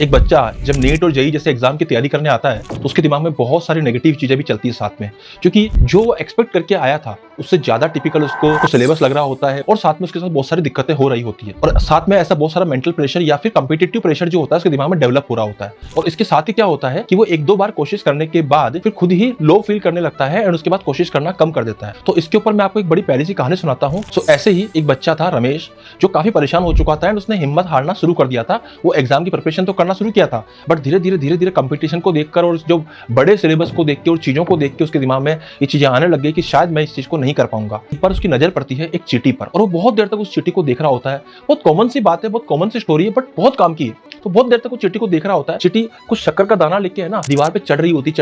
एक बच्चा जब नीट और जेईई जैसे एग्जाम की तैयारी करने आता है तो उसके दिमाग में बहुत सारी नेगेटिव चीजें भी चलती है साथ में, क्योंकि जो वो एक्सपेक्ट करके आया था उससे ज्यादा टिपिकल उसको सिलेबस लग रहा होता है और साथ में उसके साथ बहुत सारी दिक्कतें हो रही होती है और साथ में ऐसा बहुत सारा मेंटल प्रेशर या फिर कॉम्पिटिटिव प्रेशर जो होता है उसके दिमाग में डेवलप हो रहा होता है। और इसके साथ ही क्या होता है कि वो एक दो बार कोशिश करने के बाद फिर खुद ही लो फील करने लगता है और उसके बाद कोशिश करना कम कर देता है। तो इसके ऊपर मैं आपको एक बड़ी प्यारी सी कहानी सुनाता हूँ। सो ऐसे ही एक बच्चा था रमेश, जो काफी परेशान हो चुका था एंड उसने हिम्मत हारना शुरू कर दिया था। वो एग्जाम की प्रिपरेशन तो करना शुरू किया था बट धीरे धीरे कंपटीशन को देखकर और जो बड़े सिलेबस को देख के और चीजों को देख के उसके दिमाग में ये चीजें आने लग गई कि शायद मैं इस चीज को नहीं कर पाऊंगा। एक बार उसकी नजर पड़ती है एक चीटी पर और वो बहुत देर तक उस चीटी को देख रहा होता है। बहुत कॉमन सी बात है, बहुत कॉमन सी स्टोरी है बट बहुत काम की है। तो बहुत देर तक वो चीटी को देख रहा होता है। चीटी कुछ शक्कर का दाना लेके है ना दीवार पे चढ़ रही होती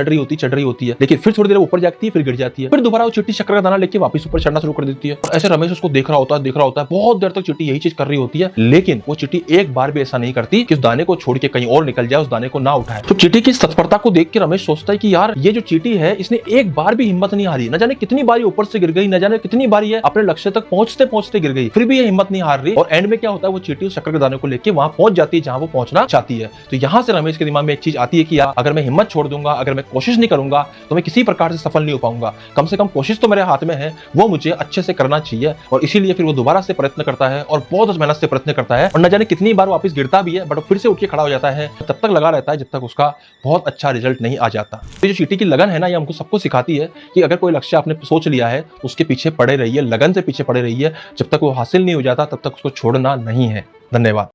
है, लेकिन फिर थोड़ी देर ऊपर जाती है, फिर गिर जाती है, फिर दोबारा वो चीटी शक्कर का दाना लेके वापस ऊपर चढ़ना शुरू कर देती है। और ऐसे रमेश उसको देख रहा होता है बहुत देर तक चीटी यही चीज कर रही होती है, लेकिन वो चीटी एक बार भी ऐसा नहीं करती कि उस दाने को छोड़ के कहीं और निकल जाए, उस दाने को ना उठाए। तो चीटी की तत्परता को देख के रमेश सोचता है कि यार ये जो चीटी है इसने एक बार भी हिम्मत नहीं हारी, न जाने कितनी बार ऊपर से गिर गई, न जाने कितनी बार ये अपने लक्ष्य तक पहुंचते गिर गई, फिर भी ये हिम्मत नहीं हार रही। और एंड में क्या होता है, वो चीटी उस शक्कर के दाने को लेके वहां पहुंच जाती है जहां वो पहुंचना चाहती है। तो यहां से रमेश के दिमाग में एक चीज आती है कि यार अगर मैं हिम्मत छोड़ दूंगा, अगर मैं कोशिश नहीं करूंगा तो मैं किसी प्रकार से सफल नहीं हो पाऊंगा। कम से कम कोशिश तो मेरे हाथ में है, वो मुझे अच्छे से करना चाहिए। और इसीलिए फिर वो दोबारा से प्रयत्न करता है और बहुत मेहनत से प्रयत्न करता है और न जाने कितनी बार वापस गिरता भी है बट फिर से उठ के खड़ा हो जाता है। तब तक लगा रहता है जब तक उसका बहुत अच्छा रिजल्ट नहीं आ जाता। तो ये जो चीटी की लगन है ना, ये हमको सबको सिखाती है कि अगर कोई लक्ष्य आपने सोच लिया है उसके पीछे पड़े रहिए, लगन से पीछे पड़े रहिए। जब तक वो हासिल नहीं हो जाता तब तक उसको छोड़ना नहीं है। धन्यवाद।